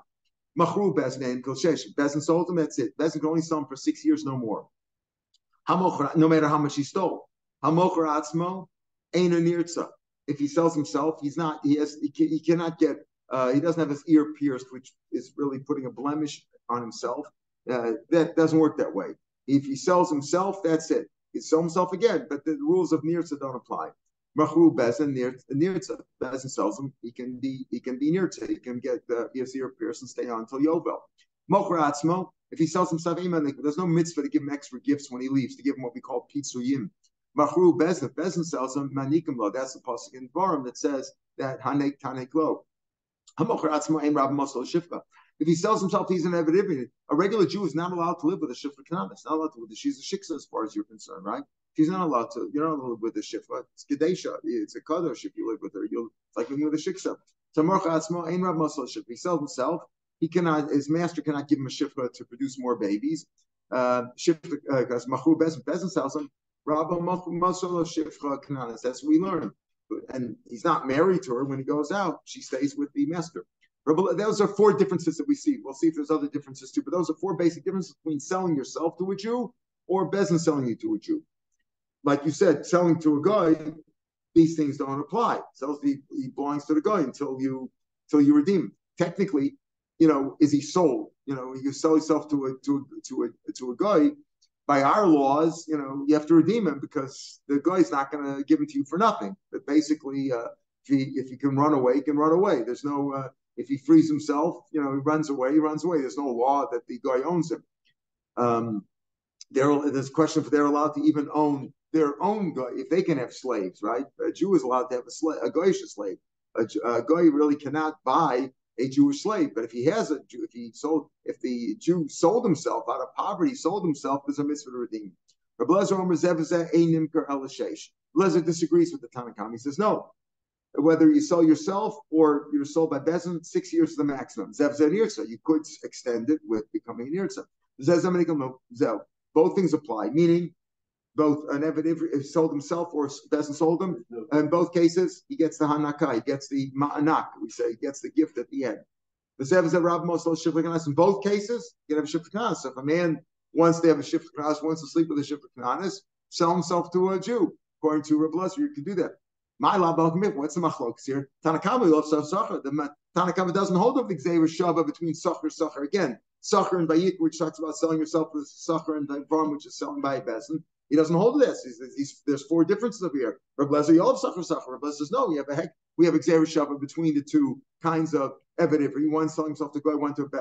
Machru Bezin Bezin sold him, that's it. Bezin can only sell him for 6 years, no more. No matter how much he stole. Hamocher Atzmo, Ein Nirtza. If he sells himself, he cannot get, he doesn't have his ear pierced, which is really putting a blemish on himself. That doesn't work that way. If he sells himself, that's it. He sells himself again, but the rules of Nirtza don't apply. Machru Bezin Nirtza. Bezin sells him, he can be Nirtza. He can get his ear pierced and stay on until Yovel. Mocher Atzmo, if he sells himself, there's no mitzvah to give him extra gifts when he leaves, to give him what we call pitzuyim. Machru Bezin, if Bezin sells him, manikim lo. That's the pasuk in Dvarim that says that hanek tanek lo. Hamocher Atzmo ein Rav Mosel Shifka. If he sells himself, he's an Eved Ivri. A regular Jew is not allowed to live with a Shifra Kananis. Not allowed to live with she's a Shiksa as far as you're concerned, right? She's not allowed to. You're not allowed to live with a Shifra. It's Gedesha. It's a Kadosh if you live with her. It's like living with a Shiksa. So Hamocher Atzmo ein Rav Mosel Shifka. He sells himself. He cannot. His master cannot give him a Shifra to produce more babies. Shifra because Machru Bezin sells him. Rabba Mosel Shifra Kananis. That's what we learn. And he's not married to her when he goes out. She stays with the master. Those are 4 differences that we see. We'll see if there's other differences too, but those are 4 basic differences between selling yourself to a Jew or Bezin selling you to a Jew. Like you said, selling to a guy, these things don't apply. He belongs to the guy until you redeem him. Technically, is he sold? You sell yourself to a guy. By our laws, you have to redeem him because the guy's not going to give it to you for nothing. But basically, if he can run away, he can run away. There's no. If he frees himself, he runs away. There's no law that the guy owns him. There's a question if they're allowed to even own their own guy, if they can have slaves, right? A Jew is allowed to have a Goyish slave. A guy really cannot buy a Jewish slave. But if he has a Jew, if the Jew sold himself out of poverty, there's a mitzvah to redeem. Rabbi Lezer disagrees with the Tanna Kamma. He says no. Whether you sell yourself or you're sold by Bezin, 6 years is the maximum. You could extend it with becoming an Irtza. Both things apply, meaning both an Eved Ivri sold himself or Bezin sold him. In both cases, he gets the Hanaka, he gets the Ma'anak, we say, he gets the gift at the end. In both cases, you can have a Shifra Kananis. So if a man wants to have a Shifra Kananis, wants to sleep with a Shifra Kananis, sell himself to a Jew. According to Rabbi Lezer, you can do that. What's the machlokas here? Tanna Kamma loves Sachar. The Tanna Kamma doesn't hold up the Gzeira Shava between Sachar. Again, Sachar and Bayik, which talks about selling yourself with Sachar, and Varm, which is selling by a Bezin. He doesn't hold this. There's 4 differences over here. Rabbi Lezer, you love Sachar. Rabbi Lezer says, no, we have a Gzeira Shava between the 2 kinds of Eved Ivri. One selling himself to God, one selling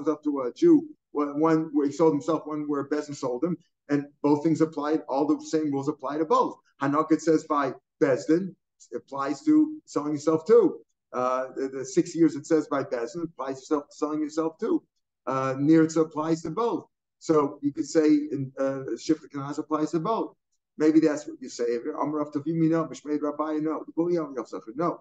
himself to a Jew. One where he sold himself, one where Bezin sold him. And both things applied, all the same rules apply to both. Hanukkah says by Bezdin applies to selling yourself too. The 6 years it says by Bezdin applies to selling yourself too. Nirtza applies to both. So you could say Shifra Kananis applies to both. Maybe that's what you say. No,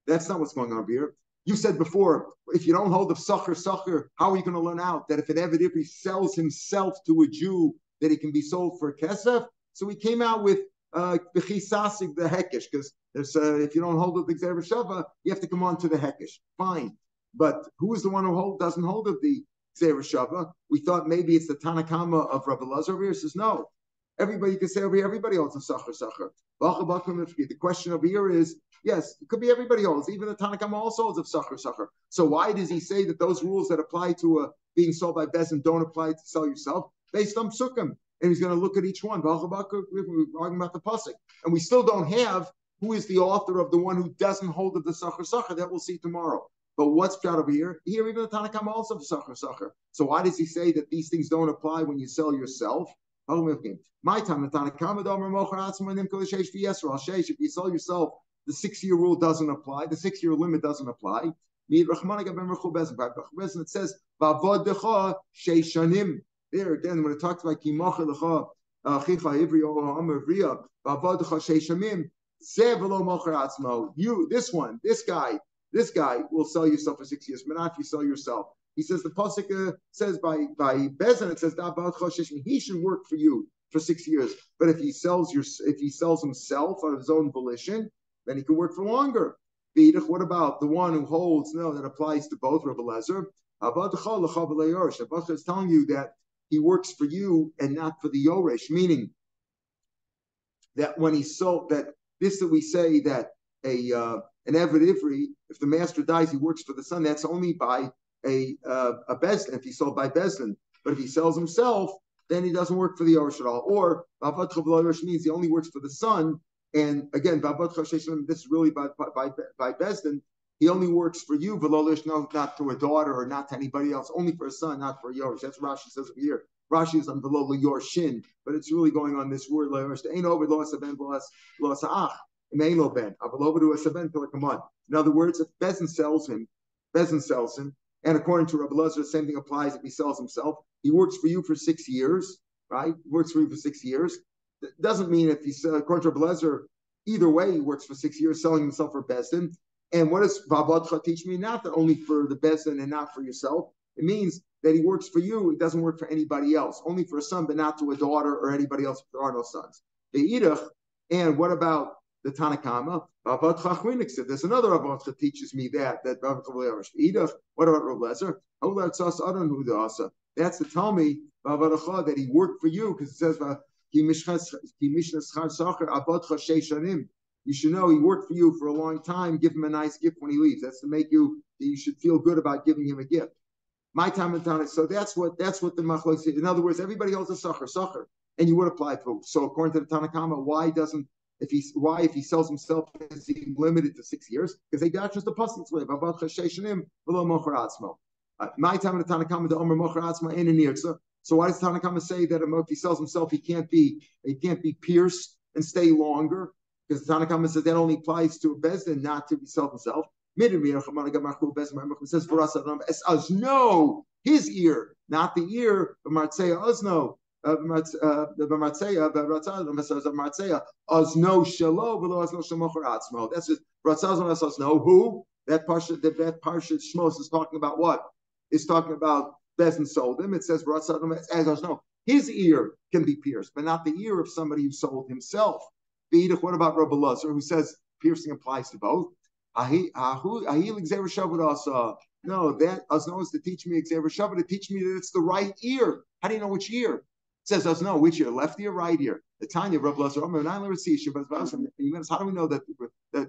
that's not what's going on over here. You said before, if you don't hold the Sachar, how are you going to learn out that if an Eved Ivri sells himself to a Jew, that he can be sold for Kesef? So we came out with B'chisasig the Hekesh, because if you don't hold up the Gzeira Shava, you have to come on to the Hekesh. Fine. But who is the one who doesn't hold up the Gzeira Shava? We thought maybe it's the Tanna Kamma of Rabbi Lezer over here. Says no. Everybody can say over here, everybody holds a Sachar. The question over here is, yes, it could be everybody holds. Even the Tanna Kamma also holds of Sachar. So why does he say that those rules that apply to being sold by Bezin don't apply to sell yourself? Based on Psukim. And he's going to look at each one. We're arguing about the pasuk, and we still don't have who is the author of the one who doesn't hold of the Sachar. That we'll see tomorrow. But what's out over here? Here, even the Tanna Kamma also of Sachar. So why does he say that these things don't apply when you sell yourself? My time, the Tanna Kamma if you sell yourself, the 6-year rule doesn't apply. The 6-year limit doesn't apply. It says there again, when it talks about Kimacha Lecha, Chicha Ivri or Amavriya, Vavadecha Sheishamim, Zevelo Mocher Atzmo, this guy will sell yourself for 6 years, but not if you sell yourself. He says the pasuk says by Bezin, it says he should work for you for 6 years. But if he sells himself on his own volition, then he can work for longer. What about the one who holds? No, that applies to both. Rabbi Lezer. Abba is telling you that he works for you and not for the Yoresh, meaning that when he sold that we say that an Eved Ivri, if the master dies, he works for the son. That's only by a Bezdin, if he sold by Bezdin. But if he sells himself, then he doesn't work for the Yoresh at all. Or means he only works for the son. And again, this is really by Bezdin. He only works for you, not to a daughter or not to anybody else, only for a son, not for a Yoresh. That's what Rashi says over here. Rashi is on below Yorshin, but it's really going on this word Yoresh. Ain't over loss of ben loss ach. Maino ben. Over to a seven till come on. In other words, if Bezdin sells him, and according to Rabbi Lezer, the same thing applies if he sells himself. He works for you for 6 years, right? He works for you for 6 years. That doesn't mean if he's according to Rabbi Lezer, either way he works for 6 years, selling himself for Bezdin. And what does Vavadcha teach me? Not that only for the Bezdin and not for yourself. It means that he works for you. He doesn't work for anybody else. Only for a son, but not to a daughter or anybody else if there are no sons. And what about the Tanakama? There's another Rav that teaches me that what about Rav Lezer? That's to tell me that he worked for you, because it says you should know he worked for you for a long time. Give him a nice gift when he leaves. That's to make you should feel good about giving him a gift. My time and time. So that's what the machlok says. In other words, everybody holds a sacher, and you would apply for. So according to the Tanakhama, if he sells himself, is he limited to 6 years? Because they got just the pasuk way. My time in the Tanakhama, the Omer mocher atzma ain't an ear. So why does Tanakhama say that if he sells himself, he can't be pierced and stay longer? Because the Tanakhama says that only applies to a bezdin, not to himself himself. It says for us, as no, his ear, not the ear of Martzea Osno. That's just who that parsha Shmos is talking about. What is talking about? Bezdin sold him. It says as no, his ear can be pierced, but not the ear of somebody who sold himself. What about Rabbi Lezer, who says piercing applies to both? No, that Asno is to teach me to teach me that it's the right ear. How do you know which ear? It says Asno, which ear? Left ear, right ear. The Tanya, Rabbi Lezer, how do we know that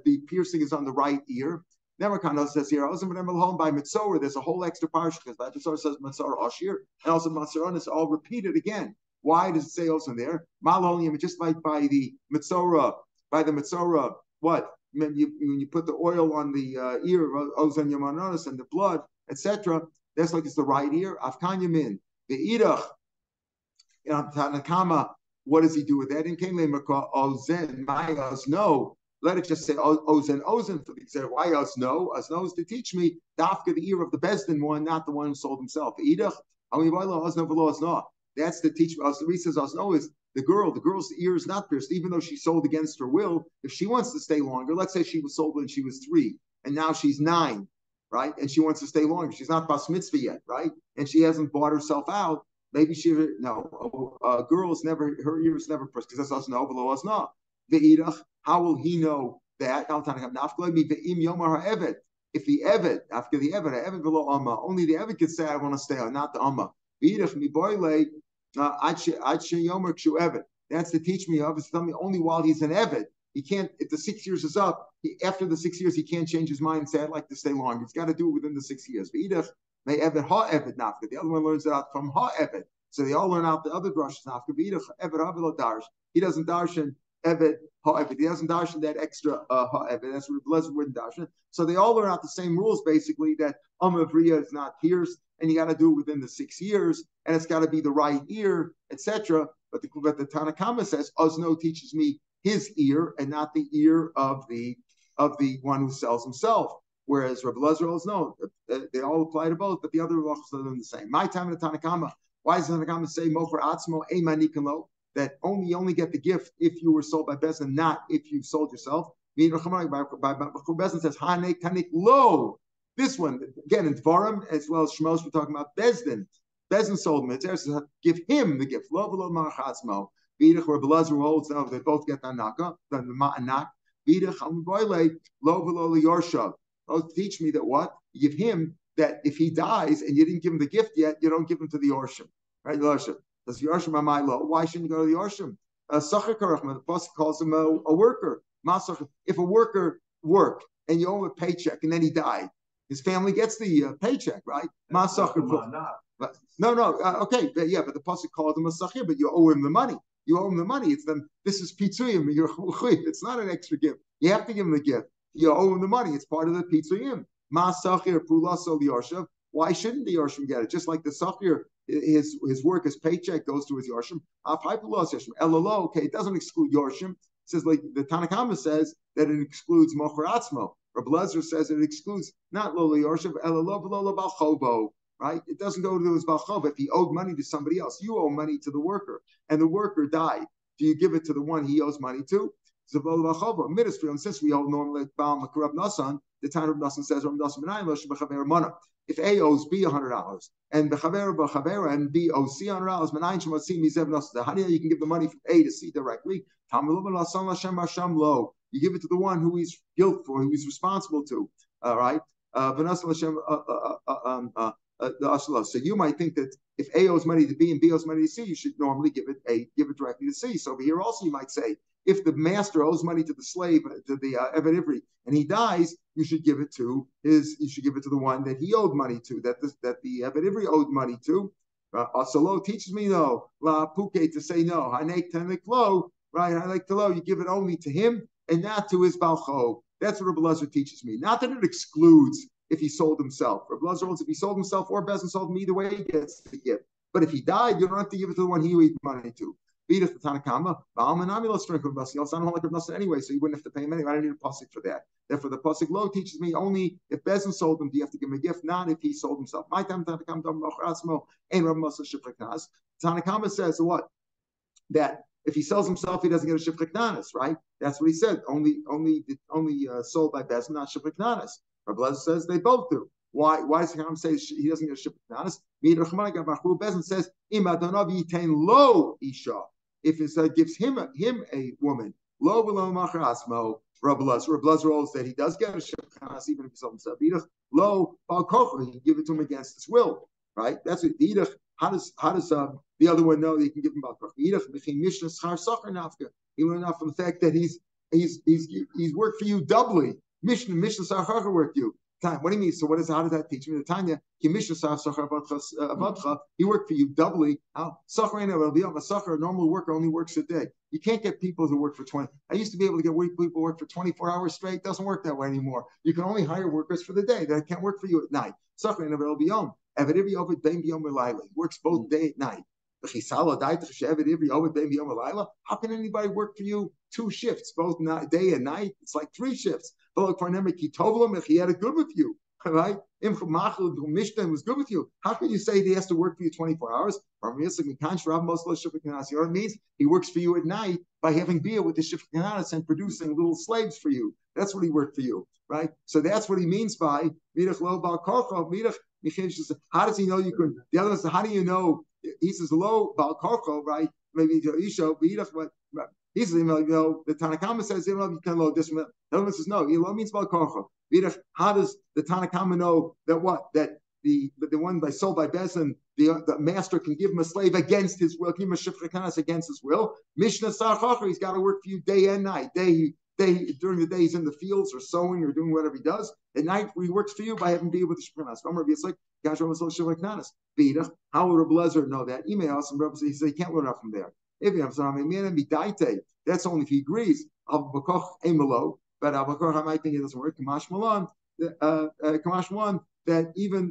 the piercing is on the right ear? Neverkano says here, by Mitzorah, there's a whole extra parsha, because the Mitzorah says Mitzorah Ashir, and also Mitzorah is all repeated again. Why does it say also there? Just like by the Mitzorah, what? When you put the oil on the ear of Ozan Yamanonis and the blood, etc., that's like it's the right ear. Afkan Yamin, the Idach, Tanakama, what does he do with that? In Kemle Ozen, Mayos, no. Let it just say Ozen. He said, why us no? Us no is to teach me Dafka, the ear of the Bezdin one, not the one who sold himself. Idach, that's the teach. The reason Osno is the girl's ear is not pierced, even though she sold against her will. If she wants to stay longer, let's say she was sold when she was 3, and now she's 9, right? And she wants to stay longer. She's not bas mitzvah yet, right? And she hasn't bought herself out. Maybe girl's never, her ear is never pierced, because that's Osno below Osno. The Idach, how will he know that? If the Eved, after the Eved below Amma, only the Eved could say, I want to stay, not the Amma. That's to teach me of. It's telling me only while he's an Eved. He can't, if the 6 years is up, after the 6 years, he can't change his mind and say, I'd like to stay longer. He's got to do it within the 6 years. The other one learns it out from ha Eved. So they all learn out the other drushes nafka. He doesn't darshan Eved ha Eved. He doesn't darshan that extra ha Eved. That's what Lezer wouldn't darshan. So they all learn out the same rules, basically, that Amavriya is not pierced, and you got to do it within the 6 years, and it's got to be the right ear, etc. But the Tanakhama says Osno teaches me his ear and not the ear of the one who sells himself. Whereas Rabbi Lezer Osno, they all apply to both, but the other halachos are the same. My time in the Tanakhama, why does the Tanakhama say Mocher Atzmo Eimanikalo, that you only get the gift if you were sold by Bezdin, not if you sold yourself? By Bezdin says Hanek Tanik Lo. This one, again, in Dvarim, as well as Shmos, we're talking about Bezdin. Bezdin sold him. It says, give him the gift. Lo v'lo ma'achatzmo. B'idach, where Belazar holds, now they both get the anaka, the ma'anak. B'idach, al-m'boyle, lo v'lo liyorshav. Teach me that what? You give him that if he dies and you didn't give him the gift yet, you don't give him to the Yorshim. Right? Yorshim. Does Yorshim amai lo? Why shouldn't you go to the Yorshim? Sachar karachman, the pasuk calls him a worker. If a worker worked and you owe him a paycheck and then he died, his family gets the paycheck, right? No. Okay, but the pasuk called him a sachir, but you owe him the money. You owe him the money. It's them. This is pitzuyim. It's not an extra gift. You have to give him the gift. You owe him the money. It's part of the pitzuyim. Ma sachir pulaso liyorshav. Why shouldn't the yorshim get it? Just like the sachir, his work, his paycheck goes to his yorshim. Okay, it doesn't exclude yorshim. It says like the Tanakama says that it excludes mocher atzmo. Rav Lezer says it excludes not lo liyorshav elalo v'lo balchobo. Right? It doesn't go to his balchov. If he owed money to somebody else, you owe money to the worker, and the worker died. Do you give it to the one he owes money to? Ministry, and since we all normally Baal Makarab Nasan, the time of Nasan says, if A owes B $100 and Bechaver and B owes C $100, how do you can give the money from A to C directly? You give it to the one who he's guilt for, who he's responsible to. All right. So you might think that if A owes money to B and B owes money to C, you should normally give it directly to C. So over here also you might say, if the master owes money to the slave, to the Eved Ivri, and he dies, you should give it to the one that he owed money to, that the Eved Ivri owed money to. Asalo teaches me no, la puke to say no. Hanek tenek lo, right? I like to lo. You give it only to him and not to his balcho. That's what Rabbi Lezer teaches me. Not that it excludes if he sold himself. Rabbi Lezer holds if he sold himself or Bezin sold him, either way he gets the gift. But if he died, you don't have to give it to the one he owed money to. Beat the Tanakama, let's drink with Basi. I don't like Rabbi anyway, so you wouldn't have to pay him anyway. I don't need a pasuk for that. Therefore, the pasuk lo teaches me only if Bezin sold him, do you have to give him a gift, not if he sold himself. My time Tanakama Tanakama says what? That if he sells himself, he doesn't get a shifriknanis, right? That's what he said. Only sold by Bezin, not shifriknanis. Rabbi Lezer says they both do. Why does the Chacham say he doesn't get a shifriknanis? Bezin says im adonav yitain lo isha. If it gives him a woman, lo v'lo machar asmo, Rabbi Lezer holds that he does get a shifriknanis even if he sold himself. Lo bal kocher, he give it to him against his will, right? That's what Idach. How does the other one know that he can give him bal kocher? Idach b'chem mishnah schar sacher nafka. He learned out from the fact that he's worked for you doubly. Mishnah Sachar worked you. What do you mean? So how does that teach me? The Tanya, he worked for you doubly. A normal worker only works a day. You can't get people who work for 20. I used to be able to get people work for 24 hours straight. It doesn't work that way anymore. You can only hire workers for the day. They can't work for you at night. He works both day and night. How can anybody work for you 2 shifts, both day and night? It's like 3 shifts. He had it good with you, right? Was good with you. How can you say he has to work for you 24 hours? You know what it means? He works for you at night by having beer with the shifriknanis and producing little slaves for you. That's what he worked for you, right? So that's what he means by how does he know you can? The other one says, how do you know? He says lo bal korcho, right? Maybe Isha, but he says, the Tanakama says, you can lo this one. The other one says, no, lo means bal korcho. How does the Tanakama know that what? That the one sold by Bezin, the master can give him a slave against his will, give him a shifriknanis against his will. Mishnah Sachar, he's got to work for you day and night. During the day he's in the fields or sowing or doing whatever he does. At night he works for you by having beer with the shifriknanis. How would Rabbi Lezer know that? He said he can't learn out from there. That's only if he agrees. But I might think it doesn't work. Kamash Malan, that even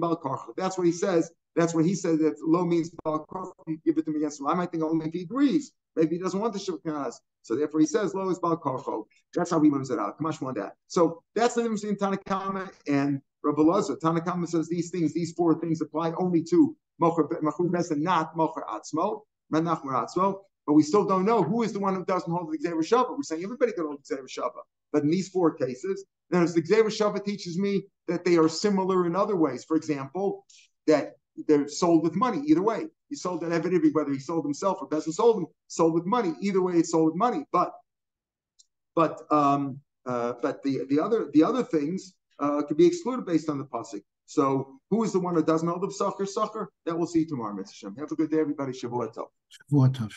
Bal Korcha. That's what he says. That's what he says that lo means Bal Korcha. You give it to him against him. I might think only if he agrees. Maybe he doesn't want the shivkanas. So therefore he says lo is Bal Korcha. That's how he learns it out. Kamash Malan that. So that's the difference between Tanakama and Rabbi Lezer. Tanakama says these 4 things apply only to Mocher Besin, not Mocher Atzmo, Menach Atzmo. But we still don't know who is the one who doesn't hold the Gzeir Shabbat. We're saying everybody can hold the Gzeir Shabbat. But in these 4 cases, Now, the Gzeira Shava teaches me that they are similar in other ways. For example, that they're sold with money either way. He sold an Eved, whether he sold himself or Bezin sold him, sold with money. Either way, it's sold with money. But the other things could be excluded based on the pasuk. So who is the one that doesn't hold of sucker? That we'll see tomorrow, Mitzvah Shem. Have a good day, everybody. Shavua Tov. Shavua Tov.